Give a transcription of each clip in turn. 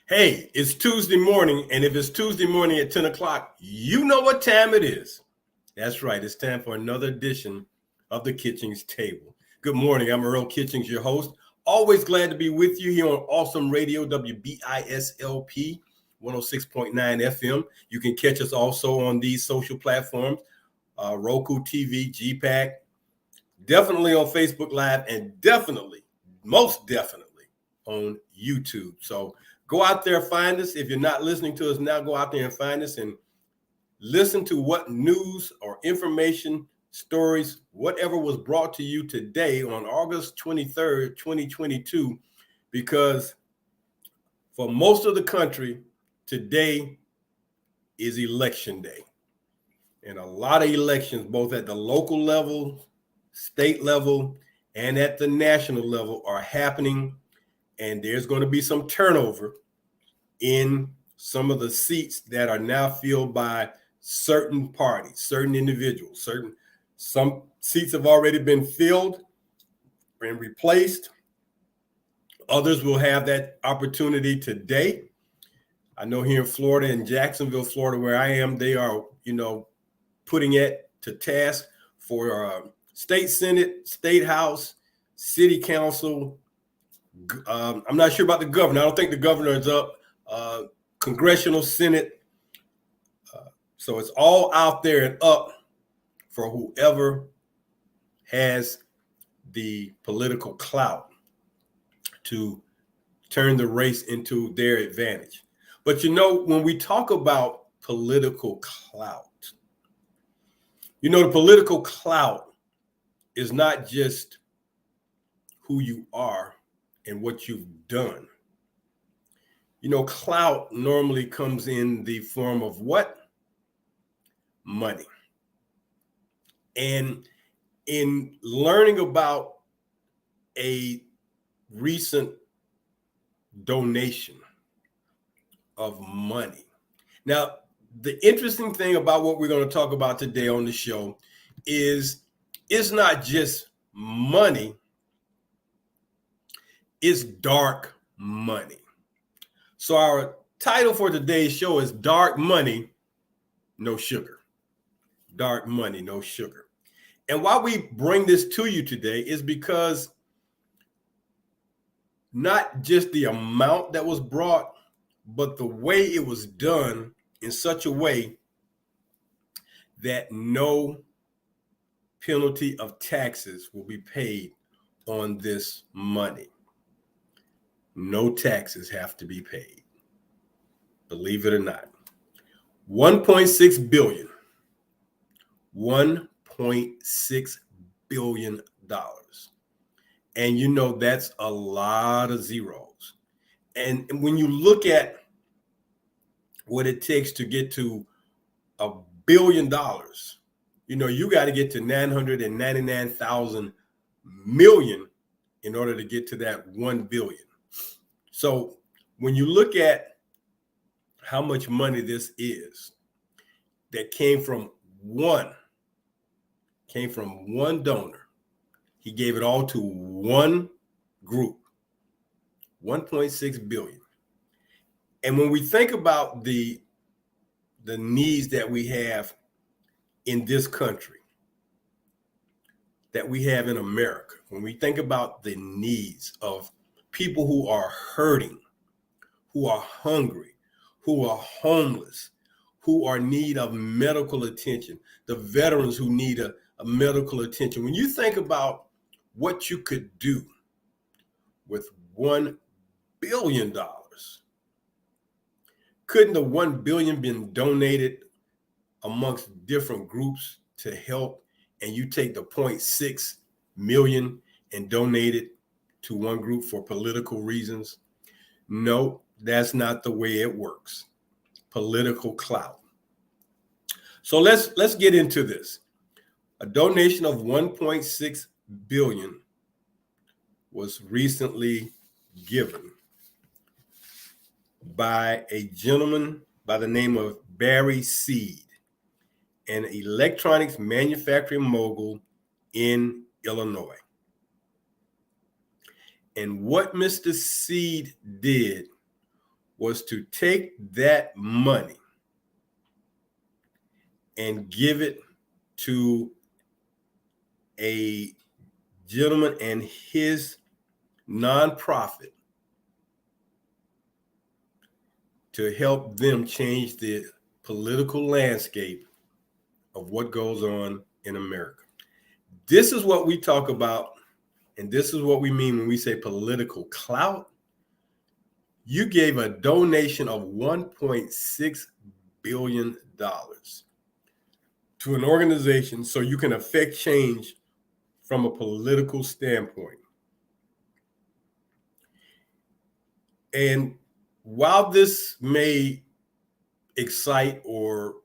Hey, it's Tuesday morning, and if it's Tuesday morning at 10 o'clock, you know what time it is. That's right, it's time for another edition of the Kitchings Table. Good morning, I'm Earl Kitchings, your host. Always glad to be with you here on Awesome Radio, WBISLP 106.9 FM. You can catch us also on these social platforms, Roku TV, GPAC, definitely on Facebook Live, and definitely, most definitely on YouTube. So go out there, find us. If you're not listening to us now, go out there and find us and listen to what news or information, stories, whatever was brought to you today on August 23rd, 2022, because for most of the country, today is election day. And a lot of elections, both at the local level, state level, and at the national level, are happening. And there's going to be some turnover in some of the seats that are now filled by certain parties, certain individuals. Some seats have already been filled and replaced. Others will have that opportunity today. I know here in Florida, in Jacksonville, Florida, where I am, they are, putting it to task for state senate, state house, city council. I'm not sure about the governor. I don't think the governor is up. Congressional Senate. So it's all out there and up for whoever has the political clout to turn the race into their advantage. But when we talk about political clout, the political clout is not just who you are and what you've done. Clout normally comes in the form of what? Money. And in learning about a recent donation of money. Now, the interesting thing about what we're going to talk about today on the show is it's not just money, it's dark money. So our title for today's show is Dark Money, No Sugar. Dark Money, No Sugar. And why we bring this to you today is because not just the amount that was brought, but the way it was done in such a way that no penalty of taxes will be paid on this money. No taxes have to be paid. Believe it or not. 1.6 billion. $1.6 billion. And that's a lot of zeros. And when you look at what it takes to get to $1 billion, you got to get to 999,000 million in order to get to that 1 billion. So when you look at how much money this is that came from one donor, he gave it all to one group, 1.6 billion. And when we think about the needs that we have in this country, that we have in America, when we think about the needs of people who are hurting, who are hungry, who are homeless, who are in need of medical attention, the veterans who need a medical attention. When you think about what you could do with $1 billion, couldn't the 1 billion been donated amongst different groups to help, and you take the 0.6 million and donate it to one group for political reasons? No, that's not the way it works. Political clout. So let's get into this. A donation of 1.6 billion was recently given by a gentleman by the name of Barry Seed, an electronics manufacturing mogul in Illinois. And what Mr. Seed did was to take that money and give it to a gentleman and his nonprofit to help them change the political landscape of what goes on in America. This is what we talk about, and this is what we mean when we say political clout. You gave a donation of $1.6 billion to an organization so you can affect change from a political standpoint. And while this may excite or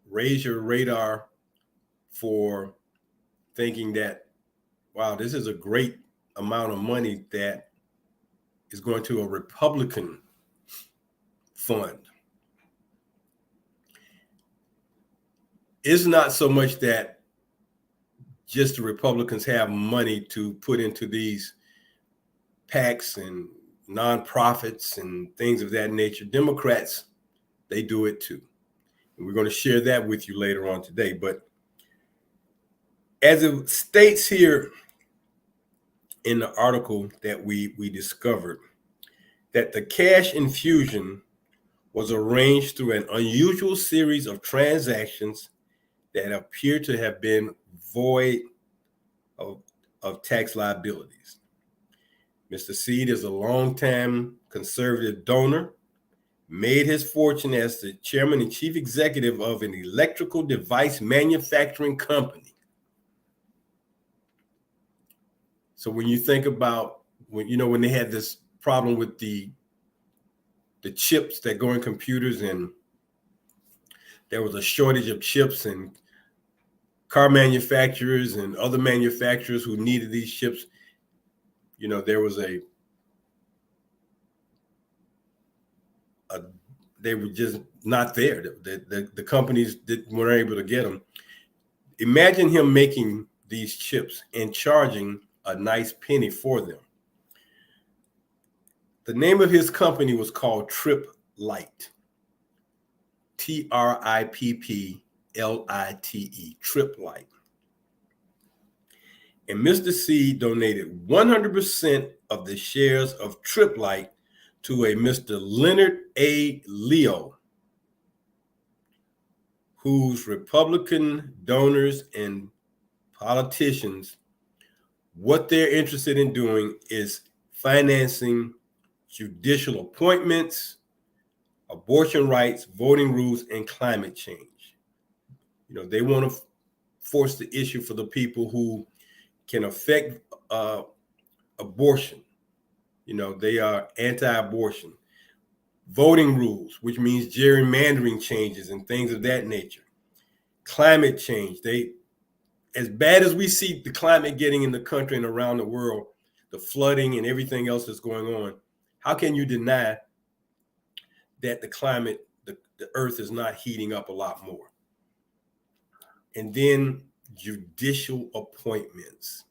raise your radar for thinking that, wow, this is a great amount of money that is going to a Republican fund, it's not so much that just the Republicans have money to put into these PACs and nonprofits and things of that nature. Democrats, they do it too. And we're going to share that with you later on today. But as it states here in the article that we discovered, that the cash infusion was arranged through an unusual series of transactions that appear to have been void of tax liabilities. Mr. Seed is a longtime conservative donor, made his fortune as the chairman and chief executive of an electrical device manufacturing company. So when you think about when they had this problem with the chips that go in computers, and there was a shortage of chips, and car manufacturers and other manufacturers who needed these chips, there was they were just not there. The companies weren't able to get them. Imagine him making these chips and charging a nice penny for them. The name of his company was called Trip Light. TRIPPLITE, Trip Light. And Mr. C donated 100% of the shares of Trip Light to a Mr. Leonard A. Leo, whose Republican donors and politicians, what they're interested in doing is financing judicial appointments, abortion rights, voting rules, and climate change. They want to force the issue for the people who can affect abortion. They are anti-abortion. Voting rules, which means gerrymandering changes and things of that nature. Climate change. As bad as we see the climate getting in the country and around the world, the flooding and everything else that's going on, how can you deny that the climate, the earth is not heating up a lot more? And then judicial appointments.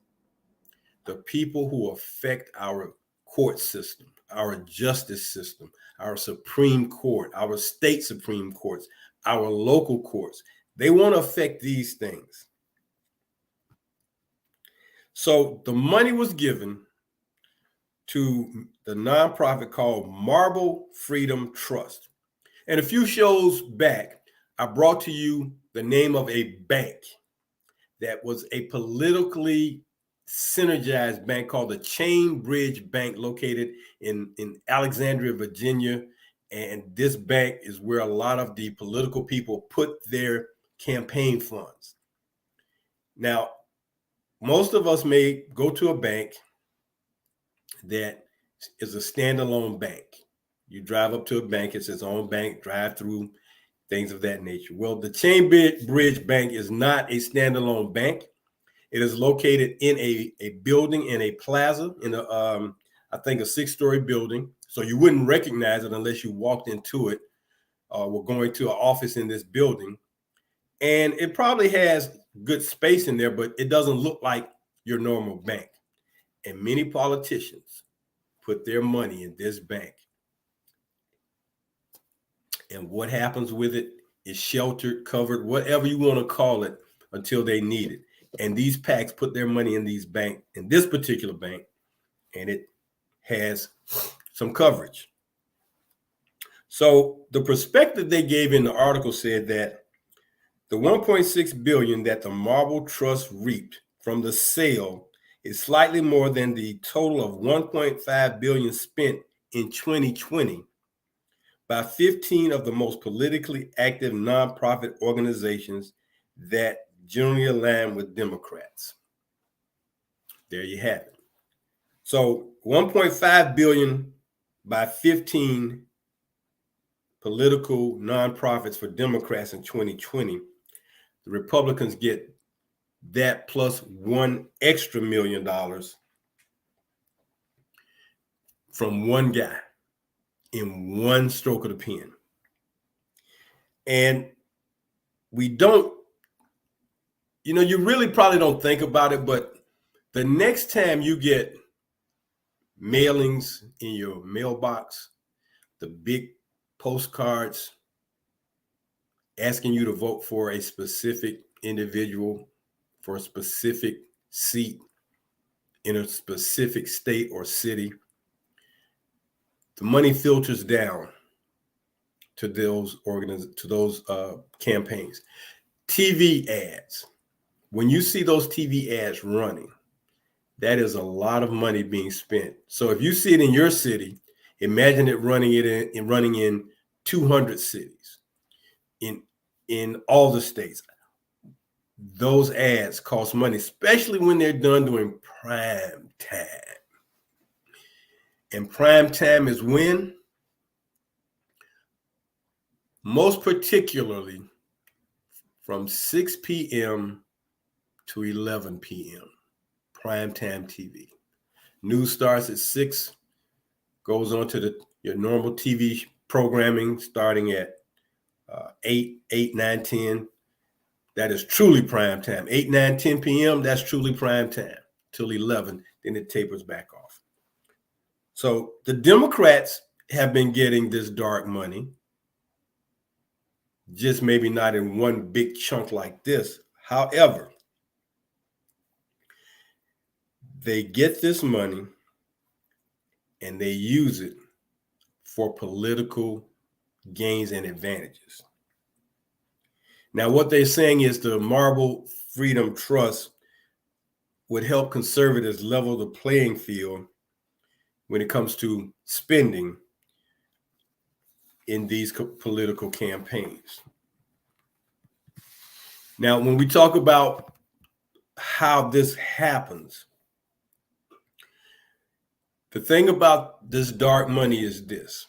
The people who affect our court system, our justice system, our Supreme Court, our state Supreme Courts, our local courts. They want to affect these things. So the money was given to the nonprofit called Marble Freedom Trust. And a few shows back, I brought to you the name of a bank that was a politically synergized bank called the Chain Bridge Bank, located in Alexandria, Virginia. And this bank is where a lot of the political people put their campaign funds. Now, most of us may go to a bank that is a standalone bank. You drive up to a bank, it's its own bank, drive through, things of that nature. Well, the Chain Bridge Bank is not a standalone bank. It is located in a building, in a plaza, in I think a 6-story building. So you wouldn't recognize it unless you walked into it. We're going to an office in this building, and it probably has good space in there, but it doesn't look like your normal bank. And many politicians put their money in this bank. And what happens with it is sheltered, covered, whatever you want to call it, until they need it. And these PACs put their money in these banks, in this particular bank, and it has some coverage. So the perspective they gave in the article said that the 1.6 billion that the Marble Trust reaped from the sale is slightly more than the total of 1.5 billion spent in 2020 by 15 of the most politically active nonprofit organizations that generally align with Democrats. There you have it. So 1.5 billion by 15 political nonprofits for Democrats in 2020. The Republicans get that plus $1 extra million from one guy in one stroke of the pen. And we don't, you really probably don't think about it, but the next time you get mailings in your mailbox, the big postcards asking you to vote for a specific individual for a specific seat in a specific state or city, the money filters down to those campaigns. TV ads. When you see those TV ads running, that is a lot of money being spent. So if you see it in your city, imagine it running in 200 cities in all the states. Those ads cost money, especially when they're done during prime time. And prime time is when? Most particularly from 6 p.m. to 11 p.m. Primetime TV. News starts at 6, goes on to your normal TV programming starting at 8, 9, 10. That is truly prime time. 8, 9, 10 p.m., that's truly prime time. Till 11, then it tapers back off. So the Democrats have been getting this dark money, just maybe not in one big chunk like this. However, they get this money and they use it for political gains and advantages. Now, what they're saying is the Marble Freedom Trust would help conservatives level the playing field when it comes to spending in these political campaigns. Now, when we talk about how this happens, the thing about this dark money is this.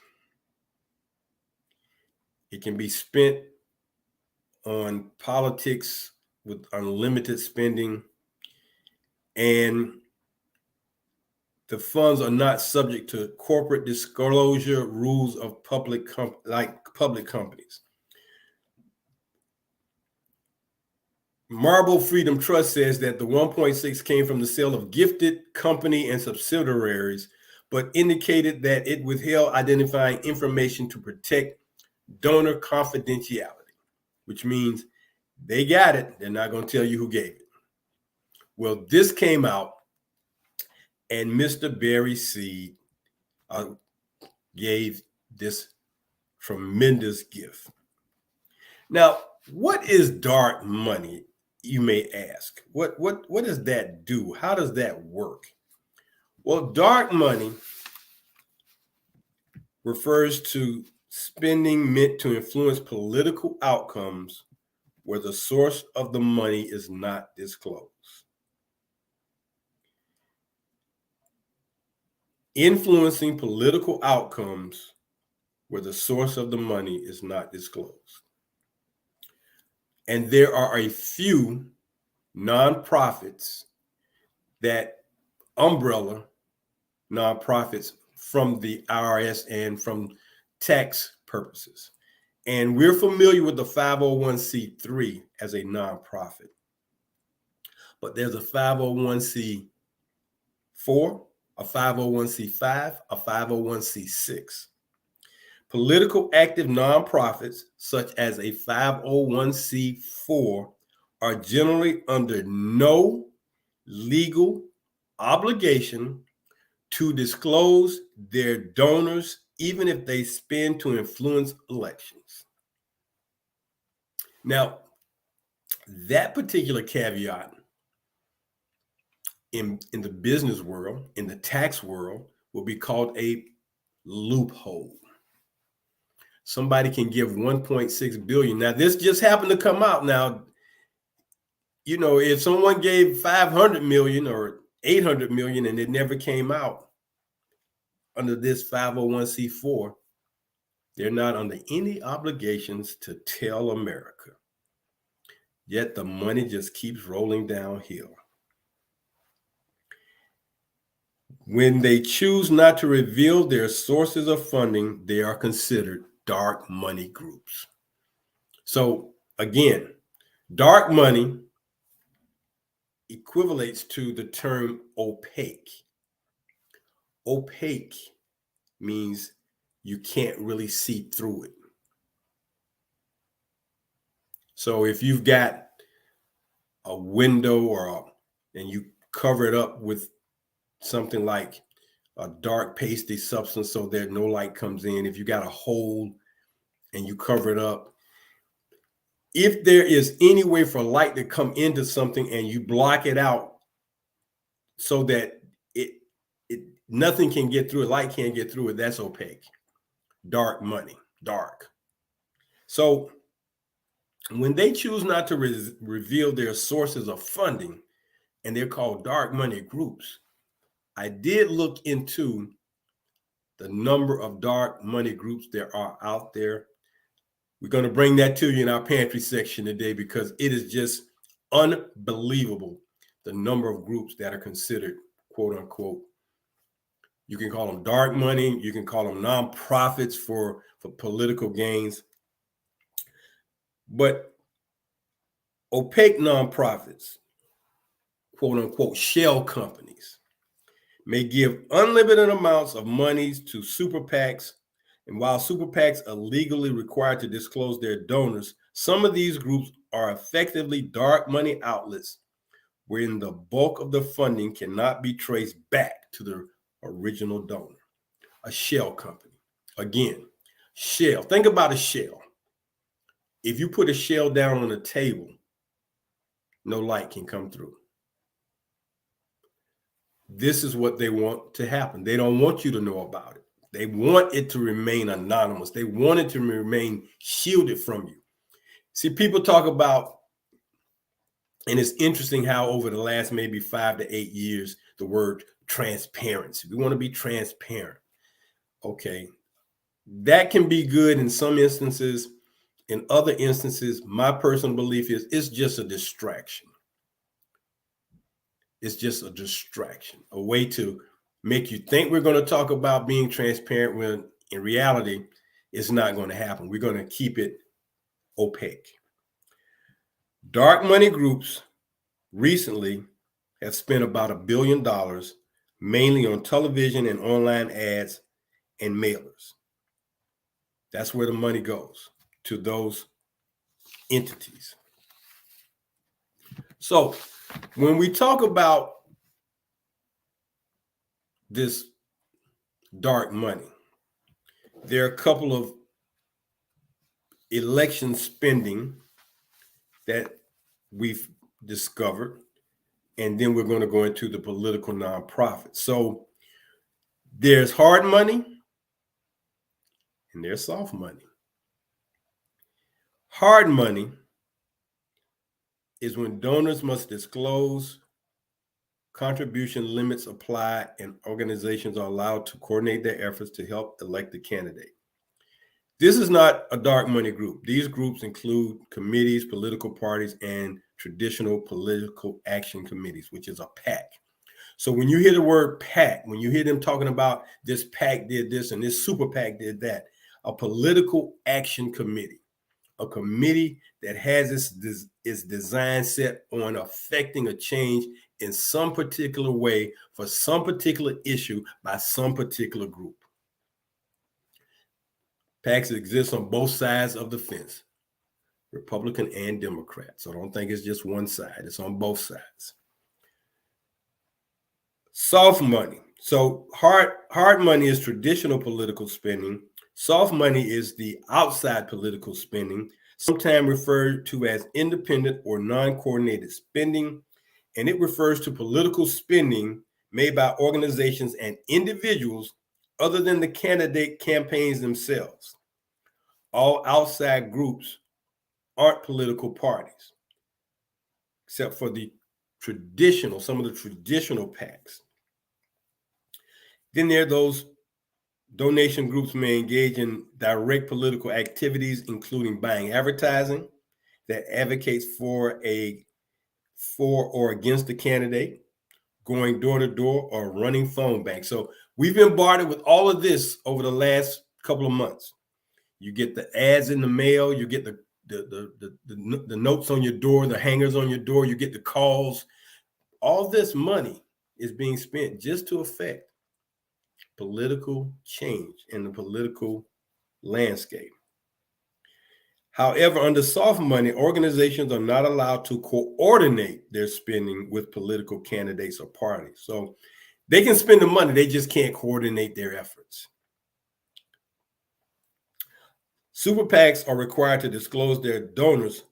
It can be spent on politics with unlimited spending, and the funds are not subject to corporate disclosure rules of public companies. Marble Freedom Trust says that the 1.6 came from the sale of gifted company and subsidiaries, but indicated that it withheld identifying information to protect donor confidentiality, which means they got it. They're not going to tell you who gave it. Well, this came out, and Mr. Barry Seed gave this tremendous gift. Now, what is dark money, you may ask? What does that do? How does that work? Well, dark money refers to spending meant to influence political outcomes where the source of the money is not disclosed. Influencing political outcomes where the source of the money is not disclosed. And there are a few nonprofits that umbrella nonprofits from the IRS and from tax purposes. And we're familiar with the 501c3 as a nonprofit. But there's a 501c4, a 501c5, a 501c6. Political active nonprofits, such as a 501c4, are generally under no legal obligation to disclose their donors, even if they spend to influence elections. Now, that particular caveat in the business world, in the tax world, will be called a loophole. Somebody can give 1.6 billion. Now, this just happened to come out. Now, you know, if someone gave 500 million or 800 million and it never came out under this 501c4, they're not under any obligations to tell America. Yet the money just keeps rolling downhill. When they choose not to reveal their sources of funding, they are considered dark money groups. So again, dark money equivalates to the term opaque. Opaque means you can't really see through it. So if you've got a window and you cover it up with something like a dark pasty substance so that no light comes in, if you got a hole and you cover it up, if there is any way for light to come into something and you block it out so that nothing can get through it, light can't get through it, that's opaque. Dark money, dark. So when they choose not to reveal their sources of funding, and they're called dark money groups, I did look into the number of dark money groups there are out there. We're going to bring that to you in our pantry section today because it is just unbelievable the number of groups that are considered, quote unquote. You can call them dark money. You can call them nonprofits for political gains. But opaque nonprofits, quote unquote, shell companies, may give unlimited amounts of monies to super PACs. And while super PACs are legally required to disclose their donors, some of these groups are effectively dark money outlets wherein the bulk of the funding cannot be traced back to the original donor. A shell company. Again, shell. Think about a shell. If you put a shell down on a table, no light can come through. This is what they want to happen. They don't want you to know about it. They want it to remain anonymous. They want it to remain shielded from you. See, people talk about, and it's interesting how over the last maybe 5 to 8 years, the word transparency. We want to be transparent. Okay. That can be good in some instances. In other instances, my personal belief is it's just a distraction. It's just a distraction, a way to make you think we're going to talk about being transparent when in reality, it's not going to happen. We're going to keep it opaque. Dark money groups recently have spent about $1 billion, mainly on television and online ads and mailers. That's where the money goes, to those entities. So when we talk about this dark money, there are a couple of election spending that we've discovered, and then we're going to go into the political nonprofits. So there's hard money and there's soft money. Hard money is when donors must disclose, contribution limits apply, and organizations are allowed to coordinate their efforts to help elect the candidate. This is not a dark money group. These groups include committees, political parties, and traditional political action committees, which is a PAC. So when you hear the word PAC, when you hear them talking about this PAC did this and this super PAC did that, a political action committee, a committee that has its design set on affecting a change in some particular way for some particular issue by some particular group. PACs exist on both sides of the fence, Republican and Democrat. So don't think it's just one side. It's on both sides. Soft money. So hard money is traditional political spending. Soft money is the outside political spending, sometimes referred to as independent or non-coordinated spending, and it refers to political spending made by organizations and individuals other than the candidate campaigns themselves. All outside groups aren't political parties, except for some of the traditional PACs. Then there are those donation groups may engage in direct political activities, including buying advertising that advocates for or against the candidate, going door to door, or running phone banks. So we've been bombarded with all of this over the last couple of months. You get the ads in the mail, you get the notes on your door, the hangers on your door, you get the calls. All this money is being spent just to affect political change in the political landscape. However, under soft money, organizations are not allowed to coordinate their spending with political candidates or parties. So they can spend the money, they just can't coordinate their efforts. Super PACs are required to disclose their donors,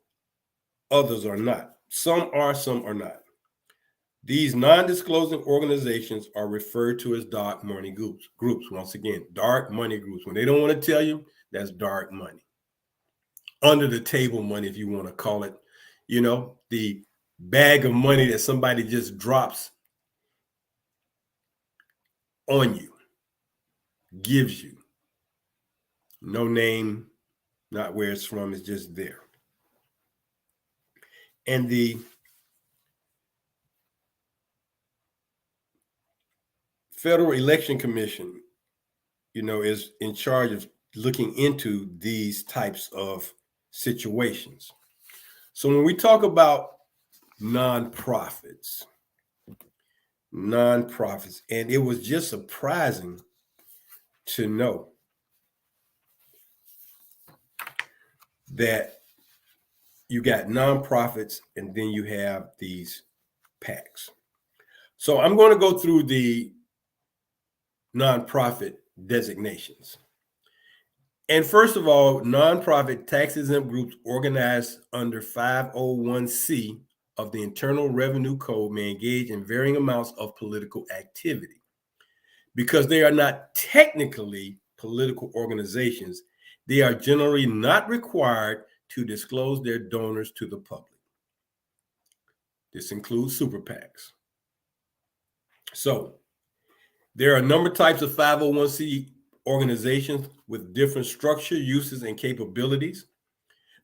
others are not. Some are, some are not. These non-disclosing organizations are referred to as dark money groups. Once again, dark money groups. When they don't want to tell you, that's dark money. Under the table money, if you want to call it, the bag of money that somebody just drops on you, gives you. No name, not where it's from, it's just there. And the Federal Election Commission, is in charge of looking into these types of situations. So when we talk about nonprofits, and it was just surprising to know that you got nonprofits and then you have these PACs. So I'm going to go through the nonprofit designations. And first of all, nonprofit tax-exempt groups organized under 501c of the Internal Revenue Code may engage in varying amounts of political activity. Because they are not technically political organizations, they are generally not required to disclose their donors to the public. This includes super PACs. So there are a number of types of 501c organizations with different structure, uses, and capabilities.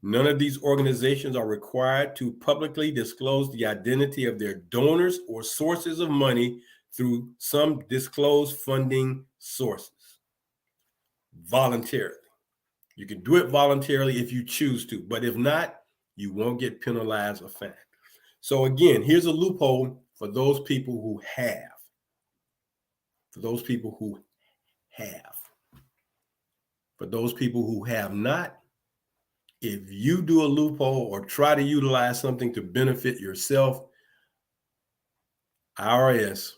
None of these organizations are required to publicly disclose the identity of their donors or sources of money through some disclosed funding sources voluntarily. You can do it voluntarily if you choose to, but if not, you won't get penalized or fined. So again, here's a loophole for those people who have. For those people who have. For those people who have not, if you do a loophole or try to utilize something to benefit yourself, IRS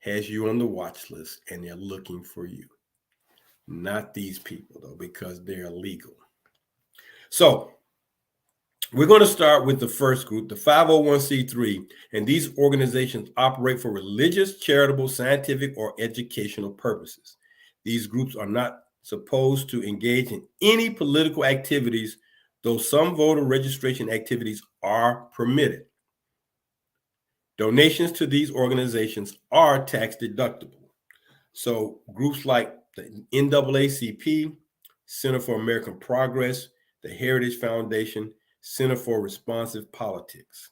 has you on the watch list and they're looking for you. Not these people, though, because they're illegal. So we're going to start with the first group, the 501c3, and these organizations operate for religious, charitable, scientific, or educational purposes. These groups are not supposed to engage in any political activities, though some voter registration activities are permitted. Donations to these organizations are tax deductible. So groups like the NAACP, Center for American Progress, the Heritage Foundation, Center for Responsive Politics,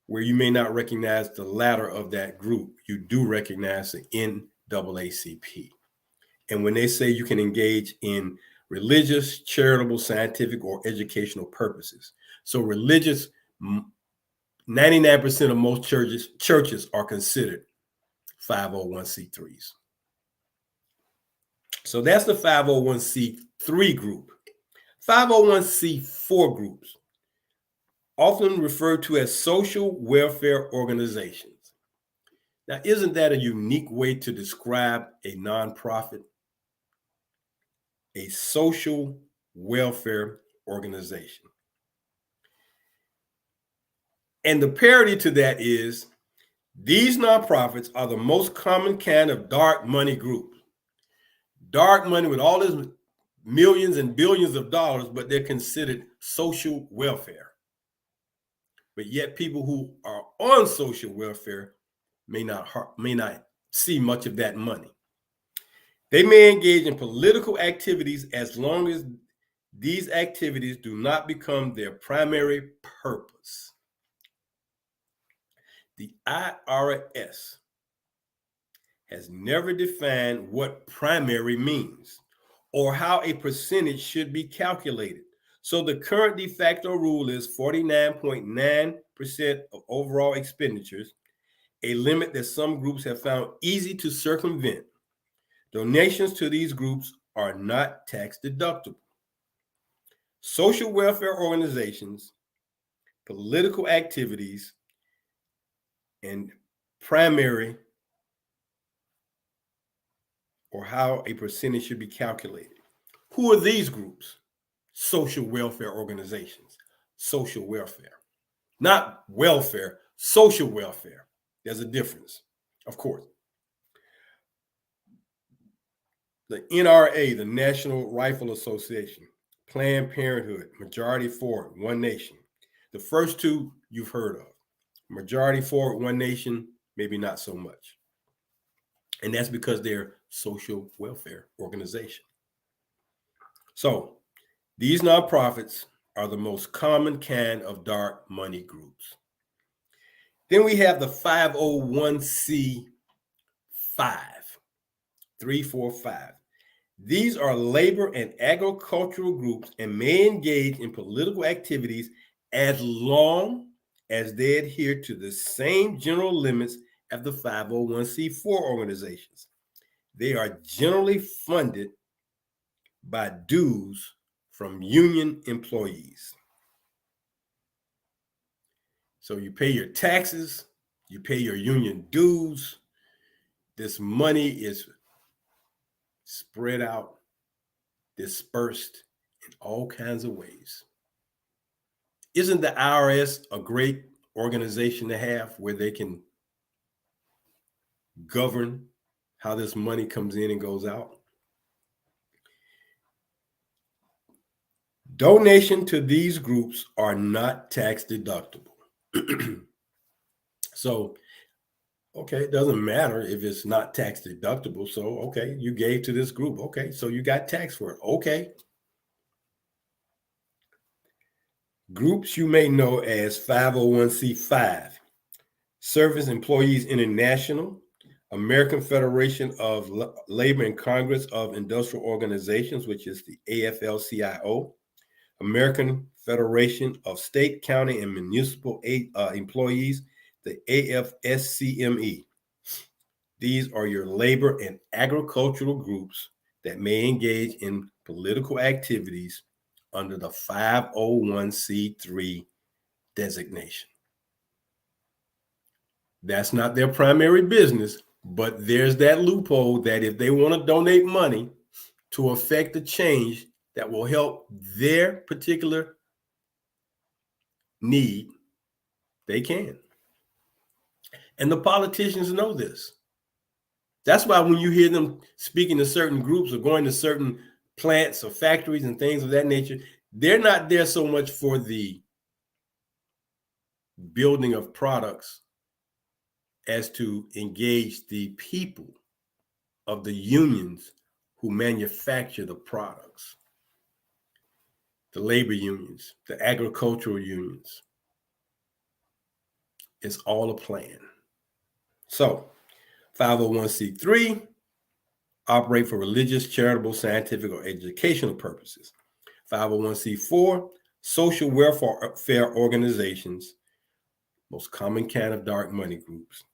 where you may not recognize the latter of that group, you do recognize the NAACP. And when they say you can engage in religious, charitable, scientific, or educational purposes. So religious, 99% of most churches are considered 501c3s. So that's the 501c3 group. 501c4 groups, often referred to as social welfare organizations. Now, isn't that a unique way to describe a nonprofit? A social welfare organization. And the parody to that is these nonprofits are the most common kind of dark money group. Dark money with all this millions and billions of dollars, but they're considered social welfare. But yet people who are on social welfare may not see much of that money. They may engage in political activities as long as these activities do not become their primary purpose. The IRS has never defined what primary means or how a percentage should be calculated. So the current de facto rule is 49.9% of overall expenditures, a limit that some groups have found easy to circumvent. Donations to these groups are not tax deductible. Social welfare organizations, political activities, and primary or how a percentage should be calculated. Who are these groups? Social welfare organizations. Social welfare. Not welfare, social welfare. There's a difference, of course. The NRA, the National Rifle Association, Planned Parenthood, Majority Forward, One Nation. The first two you've heard of. Majority Forward, One Nation, maybe not so much. And that's because they're social welfare organization. So these nonprofits are the most common kind of dark money groups. Then we have the 501c5, 345. These are labor and agricultural groups and may engage in political activities as long as they adhere to the same general limits as the 501c4 organizations. They are generally funded by dues from union employees. So you pay your taxes, you pay your union dues. This money is spread out, dispersed in all kinds of ways. Isn't the IRS a great organization to have where they can govern how this money comes in and goes out? Donation to these groups are not tax deductible. So, okay, it doesn't matter if it's not tax deductible. So, okay, you gave to this group. Okay, so you got taxed for it. Okay. Groups you may know as 501c5, Service Employees International, American Federation of Labor and Congress of Industrial Organizations, which is the AFL-CIO, American Federation of State, County, and Municipal Employees, the AFSCME. These are your labor and agricultural groups that may engage in political activities under the 501c3 designation. That's not their primary business, but there's that loophole that if they want to donate money to affect the change that will help their particular need, they can. And the politicians know this. That's why when you hear them speaking to certain groups or going to certain plants or factories and things of that nature, they're not there so much for the building of products as to engage the people of the unions who manufacture the products, the labor unions, the agricultural unions. It's all a plan. So 501c3 operate for religious, charitable, scientific, or educational purposes. 501c4, social welfare organizations, most common kind of dark money groups.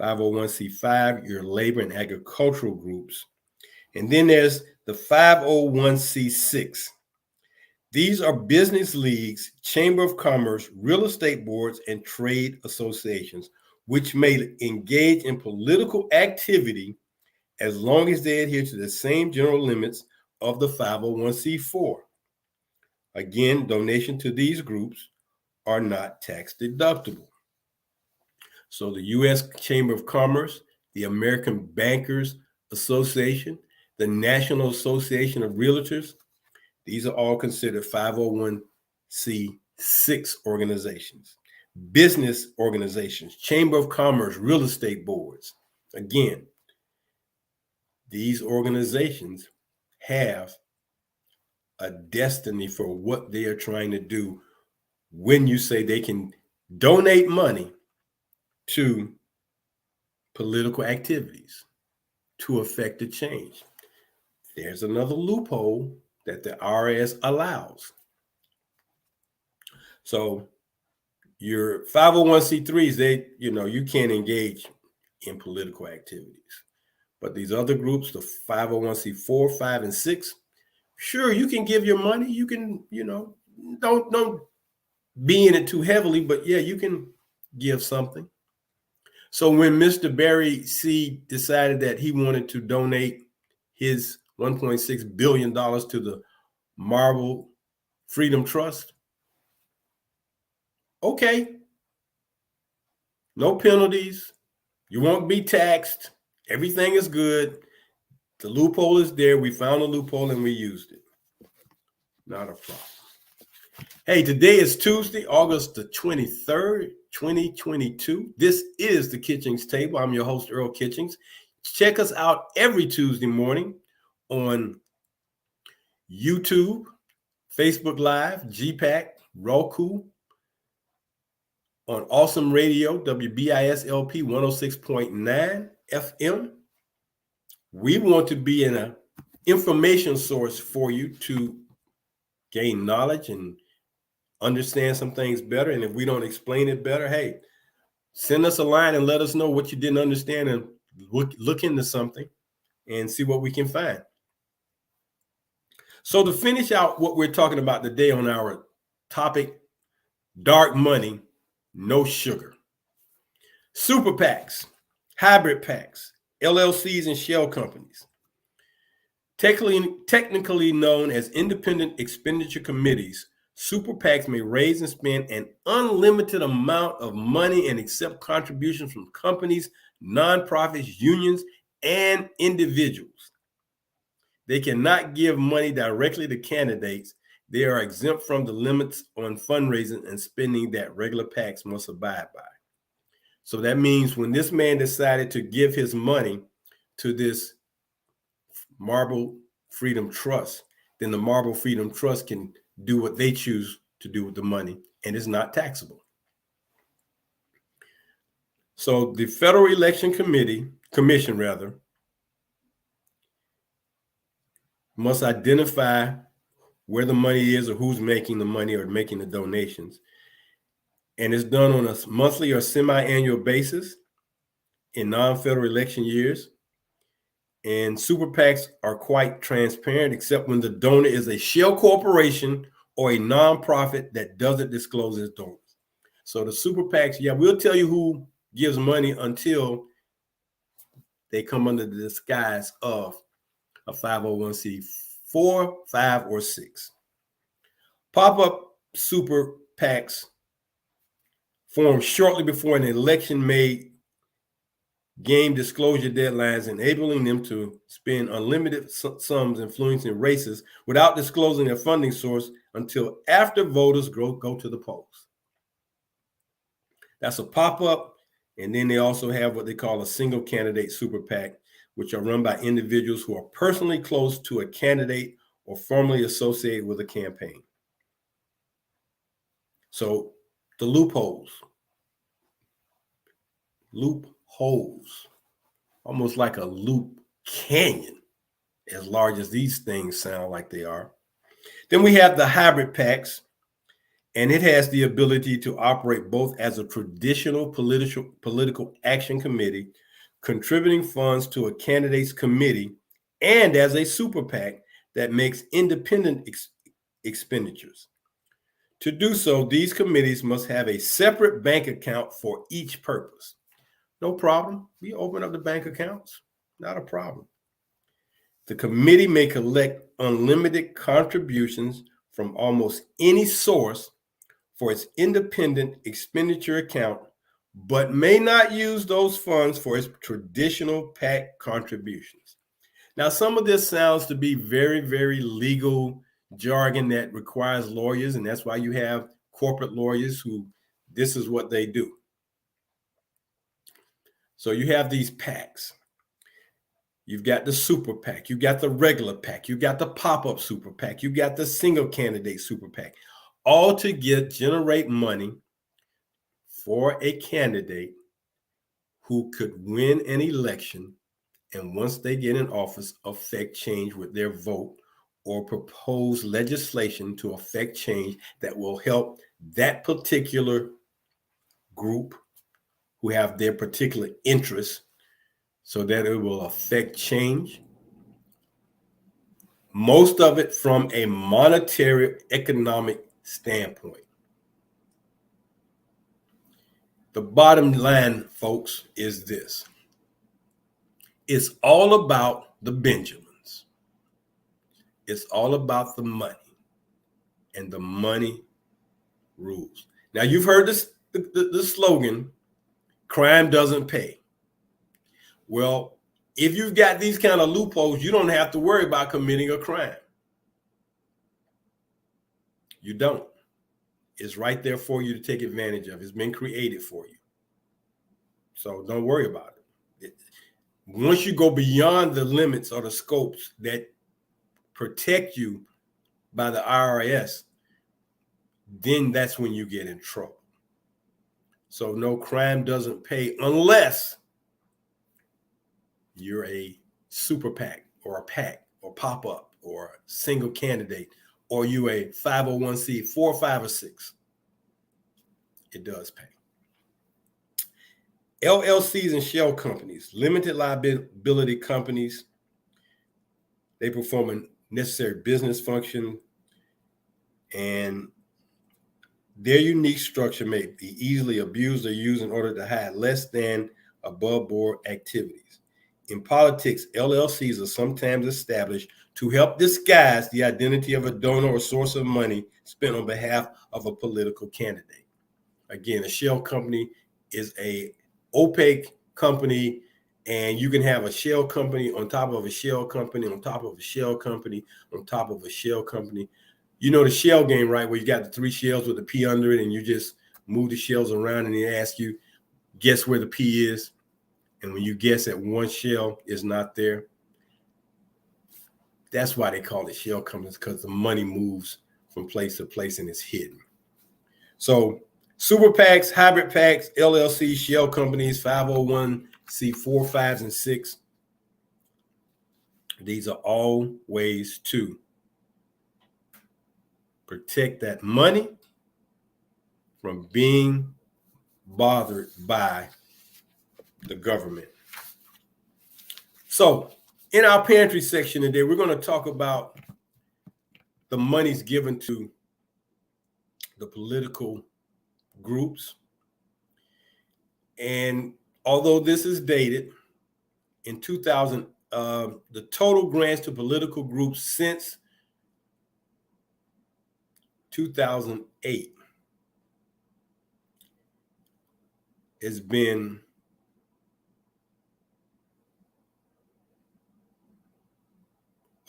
501c5, your labor and agricultural groups. And then there's the 501c6. These are business leagues, chamber of commerce, real estate boards, and trade associations, which may engage in political activity as long as they adhere to the same general limits of the 501c4. Again, donation to these groups are not tax deductible. So the U.S. Chamber of Commerce, the American Bankers Association, the National Association of Realtors, these are all considered 501c6 organizations. Business organizations, Chamber of Commerce, real estate boards. Again, these organizations have a destiny for what they are trying to do when you say they can donate money to political activities to affect the change. There's another loophole that the IRS allows. So your 501c3s, you can't engage in political activities. But these other groups, the 501c4, 5, and 6, sure, you can give your money. You can, don't be in it too heavily, but yeah, you can give something. So when Mr. Barry C. decided that he wanted to donate his $1.6 billion to the Marble Freedom Trust, okay, no penalties. You won't be taxed. Everything is good. The loophole is there. We found a loophole and we used it. Not a problem. Hey, today is Tuesday, August the 23rd, 2022. This is the Kitchings Table. I'm your host, Earl Kitchings. Check us out every Tuesday morning on YouTube, Facebook Live, GPAC, Roku, on Awesome Radio, WBISLP 106.9 FM. We want to be an information source for you to gain knowledge and understand some things better. And if we don't explain it better, hey, send us a line and let us know what you didn't understand and look into something and see what we can find. So to finish out what we're talking about today on our topic, dark money, no sugar. Super PACs, hybrid PACs, LLCs, and shell companies, technically known as independent expenditure committees. Super PACs may raise and spend an unlimited amount of money and accept contributions from companies, nonprofits, unions, and individuals. They cannot give money directly to candidates. They are exempt from the limits on fundraising and spending that regular PACs must abide by. So that means when this man decided to give his money to this Marble Freedom Trust, then the Marble Freedom Trust can do what they choose to do with the money, and it's not taxable. So the Federal Election Commission must identify where the money is or who's making the money or making the donations. And it's done on a monthly or semi-annual basis in non-federal election years. And super PACs are quite transparent, except when the donor is a shell corporation or a nonprofit that doesn't disclose its donors. So the super PACs, yeah, we'll tell you who gives money until they come under the disguise of a 501c4, 5, or 6. Pop-up super PACs formed shortly before an election may game disclosure deadlines, enabling them to spend unlimited sums influencing races without disclosing their funding source until after voters go to the polls. That's a pop-up. And then they also have what they call a single candidate super PAC, which are run by individuals who are personally close to a candidate or formally associated with a campaign. So the loopholes, almost like a loop canyon, as large as these things sound like they are. Then we have the hybrid PACs, and it has the ability to operate both as a traditional political action committee, contributing funds to a candidate's committee, and as a super PAC that makes independent expenditures. To do so, these committees must have a separate bank account for each purpose. No problem. We open up the bank accounts. Not a problem. The committee may collect unlimited contributions from almost any source for its independent expenditure account, but may not use those funds for its traditional PAC contributions. Now, some of this sounds to be very, very legal jargon that requires lawyers, and that's why you have corporate lawyers who this is what they do. So you have these PACs. You've got the super PAC, you got the regular PAC, you got the pop-up super PAC, you got the single candidate super PAC, all to generate money for a candidate who could win an election, and once they get in office, affect change with their vote or propose legislation to affect change that will help that particular group who have their particular interests so that it will affect change. Most of it from a monetary economic standpoint. The bottom line, folks, is this. It's all about the Benjamins. It's all about the money, and the money rules. Now, you've heard this, the slogan, crime doesn't pay. Well, if you've got these kind of loopholes, you don't have to worry about committing a crime. You don't. It's right there for you to take advantage of. It's been created for you. So don't worry about it. Once you go beyond the limits or the scopes that protect you by the IRS, then that's when you get in trouble. So no, crime doesn't pay unless you're a super PAC or a PAC or pop-up or a single candidate, or you a 501c4, 5, or 6. It does pay. LLCs and shell companies, limited liability companies, they perform a necessary business function, and their unique structure may be easily abused or used in order to hide less than above board activities. In politics, LLCs are sometimes established to help disguise the identity of a donor or source of money spent on behalf of a political candidate. Again, a shell company is a opaque company, and you can have a shell company on top of a shell company on top of a shell company on top of a shell company. You know the shell game, right? Where you got the 3 shells with the P under it, and you just move the shells around, and they ask you, guess where the P is. And when you guess that one shell is not there, that's why they call it shell companies, because the money moves from place to place and it's hidden. So super PACs, hybrid PACs, LLCs, shell companies, 501c4, 5s, and 6. These are all ways to protect that money from being bothered by the government. So in our pantry section today, we're going to talk about the monies given to the political groups. And although this is dated, in 2000, the total grants to political groups since 2008 has been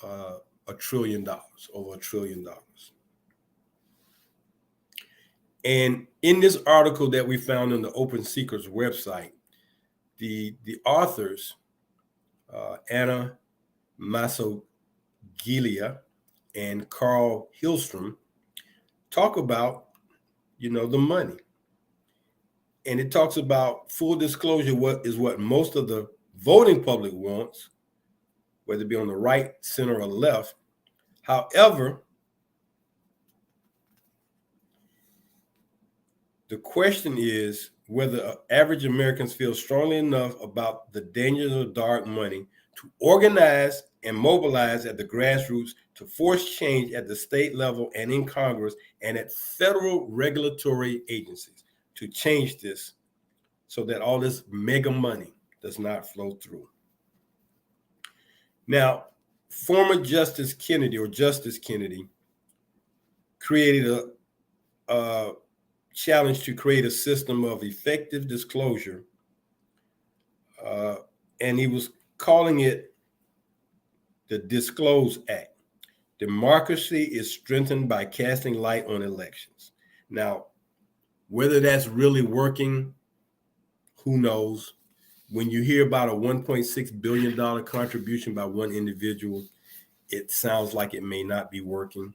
$1 trillion, over $1 trillion. And in this article that we found on the Open Secrets website, the authors, Anna Masoglia and Carl Hillstrom, talk about, the money. And it talks about full disclosure, what most of the voting public wants, whether it be on the right, center, or left. However, the question is whether average Americans feel strongly enough about the dangers of dark money to organize and mobilize at the grassroots to force change at the state level and in Congress and at federal regulatory agencies to change this so that all this mega money does not flow through. Now, former Justice Kennedy created a challenge to create a system of effective disclosure, and he was calling it the Disclose Act. Democracy is strengthened by casting light on elections. Now, whether that's really working, who knows? When you hear about a $1.6 billion contribution by one individual, it sounds like it may not be working.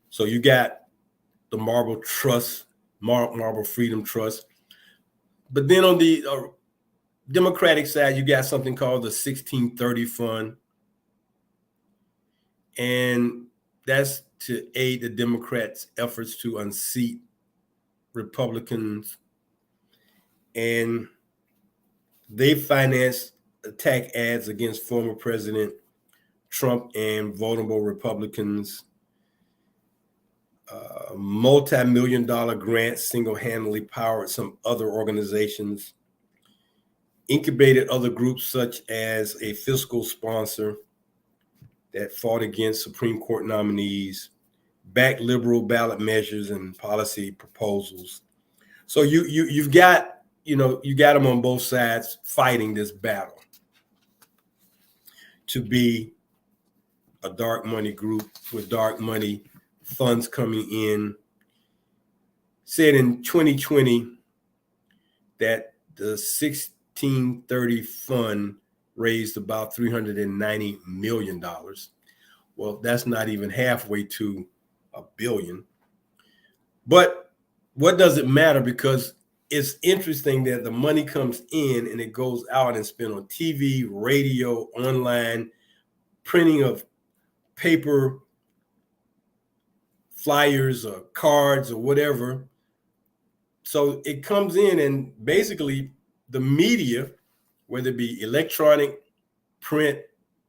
So you got the Marble Freedom Trust. But then on the Democratic side, you got something called the 1630 Fund. And that's to aid the Democrats' efforts to unseat Republicans. And they financed attack ads against former President Trump and vulnerable Republicans. Multi-million-dollar grants single-handedly powered some other organizations, incubated other groups such as a fiscal sponsor that fought against Supreme Court nominees, backed liberal ballot measures and policy proposals. So you've got them on both sides fighting this battle to be a dark money group with dark money funds coming in. Said in 2020 that the 1630 fund raised about $390 million. Well, that's not even halfway to $1 billion. But what does it matter? Because it's interesting that the money comes in and it goes out and spent on TV, radio, online, printing of paper flyers or cards or whatever. So it comes in and basically the media, whether it be electronic, print,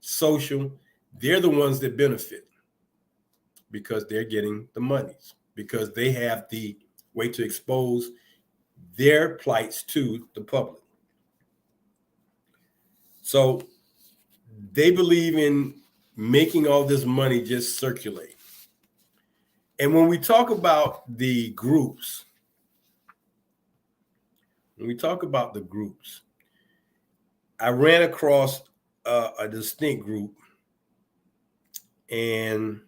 social, they're the ones that benefit because they're getting the monies, because they have the way to expose their plights to the public. So they believe in making all this money just circulate. And when we talk about the groups, I ran across a distinct group, and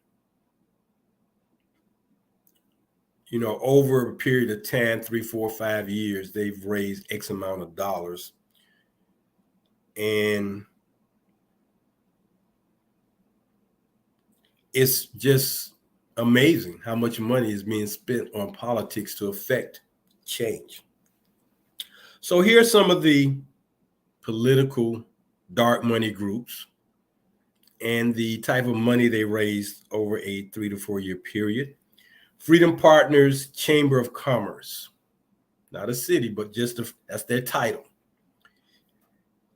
over a period of time, 3, 4, 5 years, they've raised X amount of dollars, and it's just amazing how much money is being spent on politics to affect change. So here's some of the political dark money groups and the type of money they raised over a 3 to 4 year period. Freedom Partners Chamber of Commerce, not a city, but that's their title.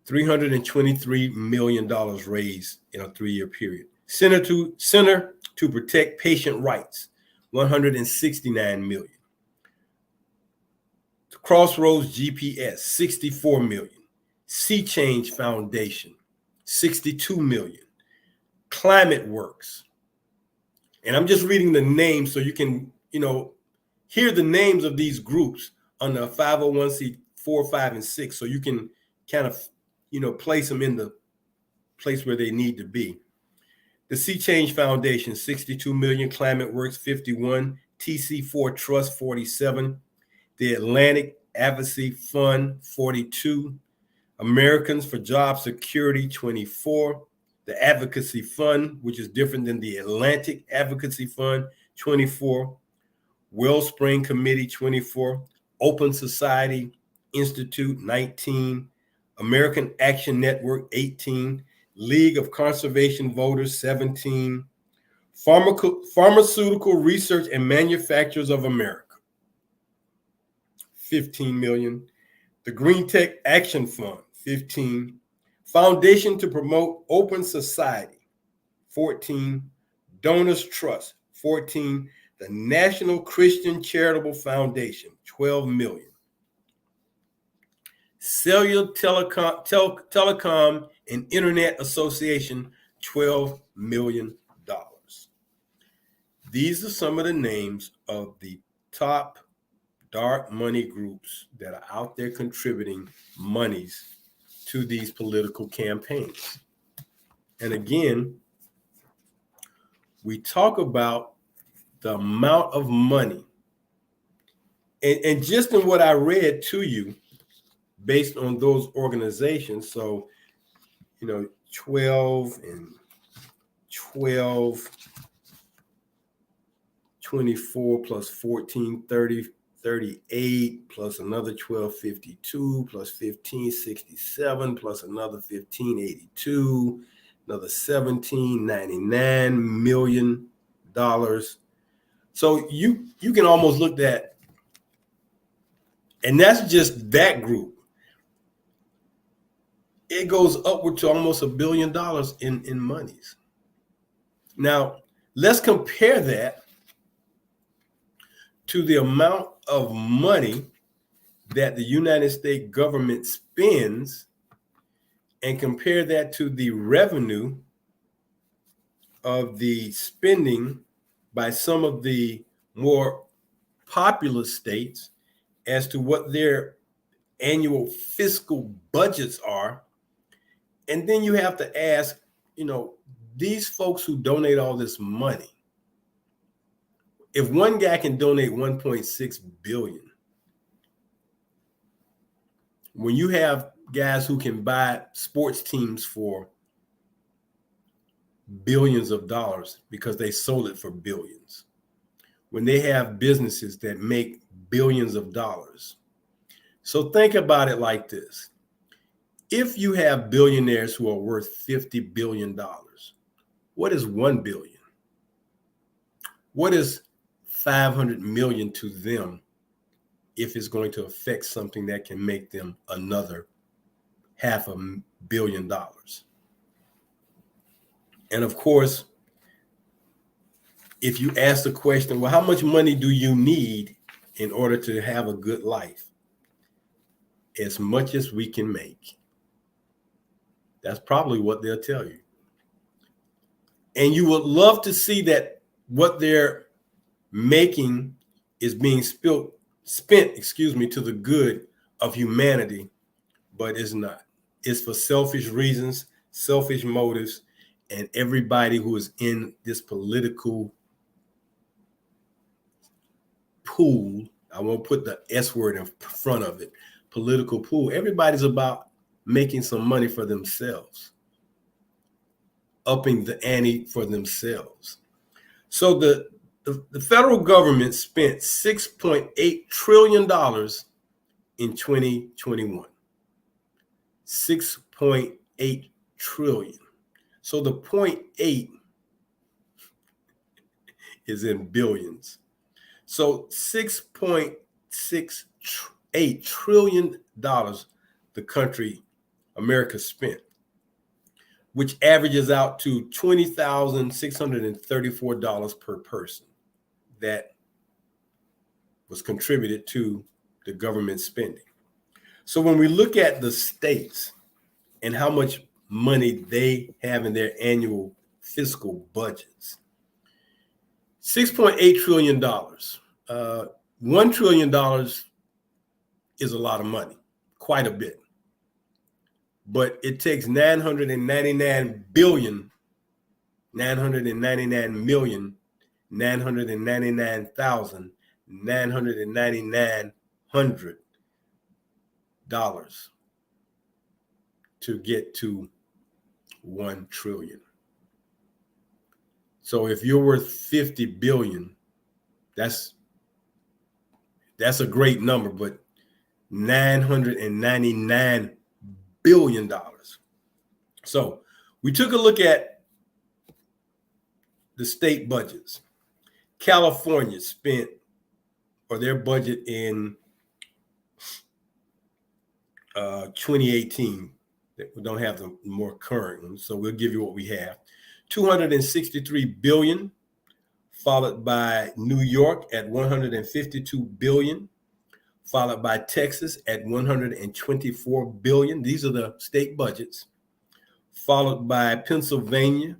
$323 million raised in a 3-year period. Center to Protect Patient Rights, $169 million. Crossroads GPS, $64 million. Sea Change Foundation, $62 million. Climate Works. And I'm just reading the names so you can, hear the names of these groups on the 501c4, 5, and 6, so you can kind of, place them in the place where they need to be. The Sea Change Foundation, $62 million. Climate Works, $51. TC4 Trust, $47. The Atlantic Advocacy Fund, $42. Americans for Job Security, $24. The Advocacy Fund, which is different than the Atlantic Advocacy Fund, $24. Wellspring Committee, $24. Open Society Institute, $19. American Action Network, $18. League of Conservation Voters, $17. Pharmaceutical Research and Manufacturers of America, $15 million. The Green Tech Action Fund, $15. Foundation to Promote Open Society, 14. Donors Trust, 14. The National Christian Charitable Foundation, 12 million. Cellular Telecom and Internet Association, $12 million. These are some of the names of the top dark money groups that are out there contributing monies to these political campaigns. And again, we talk about the amount of money. And just in what I read to you, based on those organizations, so, 12 and 12, 24 plus 14, 30, 38, plus another 12, 52, plus 15, 67, plus another 15, 82, another 17, $99 million. So you can almost look at, and that's just that group. It goes upward to almost $1 billion in monies. Now, let's compare that to the amount of money that the United States government spends, and compare that to the revenue of the spending by some of the more populous states as to what their annual fiscal budgets are. And then you have to ask, these folks who donate all this money, if one guy can donate 1.6 billion, when you have guys who can buy sports teams for billions of dollars because they sold it for billions, when they have businesses that make billions of dollars. So think about it like this. If you have billionaires who are worth $50 billion, what is 1 billion? What is 500 million to them if it's going to affect something that can make them another $500 million? And of course, if you ask the question, well, how much money do you need in order to have a good life? As much as we can make. That's probably what they'll tell you. And you would love to see that what they're making is being spent, to the good of humanity, but it's not. It's for selfish reasons, selfish motives, and everybody who is in this political pool, I won't put the S word in front of it, political pool, everybody's about making some money for themselves, upping the ante for themselves. So the federal government spent $6.8 trillion in 2021. 6.8 trillion. So the 0.8 is in billions. So $6.68 trillion the country, America, spent, which averages out to $20,634 per person that was contributed to the government spending. So when we look at the states and how much money they have in their annual fiscal budgets, $6.8 trillion. $1 trillion is a lot of money, quite a bit. But it takes 999 dollars to get to 1 trillion. So if you're worth 50 billion, that's a great number, but $999 billion. So we took a look at the state budgets. California spent, or their budget in 2018, We don't have the more current ones, so we'll give you what we have. 263 billion, followed by New York at 152 billion, followed by Texas at 124 billion. These are the state budgets. Followed by Pennsylvania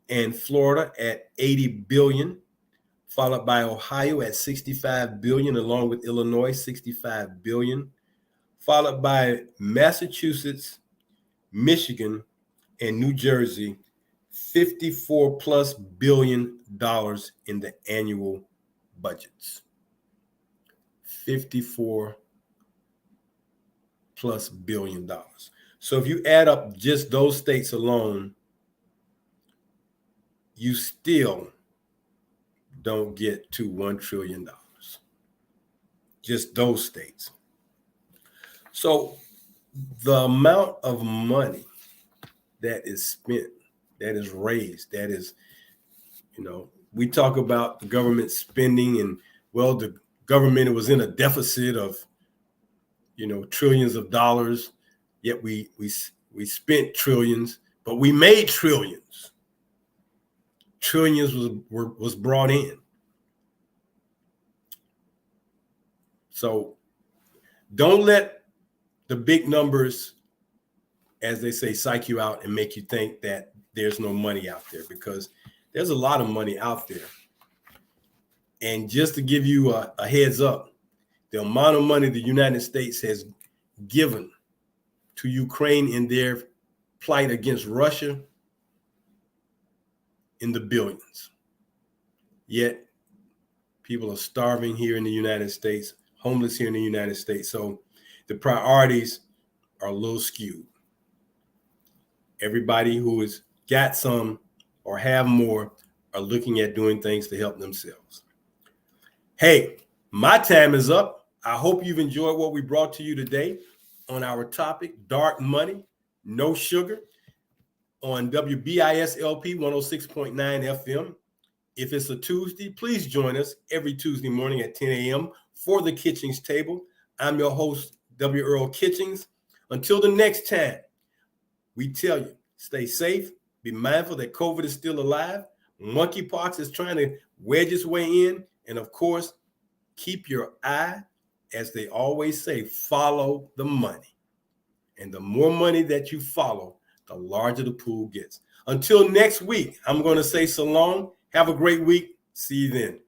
and Florida at 80 billion, followed by Ohio at 65 billion, along with Illinois, 65 billion, followed by Massachusetts, Michigan, and New Jersey, $54+ billion in the annual budgets. $54+ billion. So if you add up just those states alone, you still don't get to $1 trillion. Just those states. So the amount of money that is spent, that is raised, that is, we talk about the government spending and, well, the government was in a deficit of, trillions of dollars, yet we spent trillions, but we made trillions. Trillions was brought in. So don't let the big numbers, as they say, psych you out and make you think that there's no money out there, because there's a lot of money out there. And just to give you a heads up, the amount of money the United States has given to Ukraine in their plight against Russia, in the billions. Yet people are starving here in the United States, homeless here in the United States. So the priorities are a little skewed. Everybody who has got some or have more are looking at doing things to help themselves. Hey, my time is up. I hope you've enjoyed what we brought to you today on our topic, Dark Money, No Sugar, on WBISLP 106.9 FM. If it's a Tuesday, please join us every Tuesday morning at 10 a.m. for the Kitchings Table. I'm your host, W. Earl Kitchings. Until the next time, we tell you, stay safe, be mindful that COVID is still alive, monkeypox is trying to wedge its way in, and of course, keep your eye, as they always say, follow the money. And the more money that you follow, the larger the pool gets. Until next week, I'm going to say so long. Have a great week. See you then.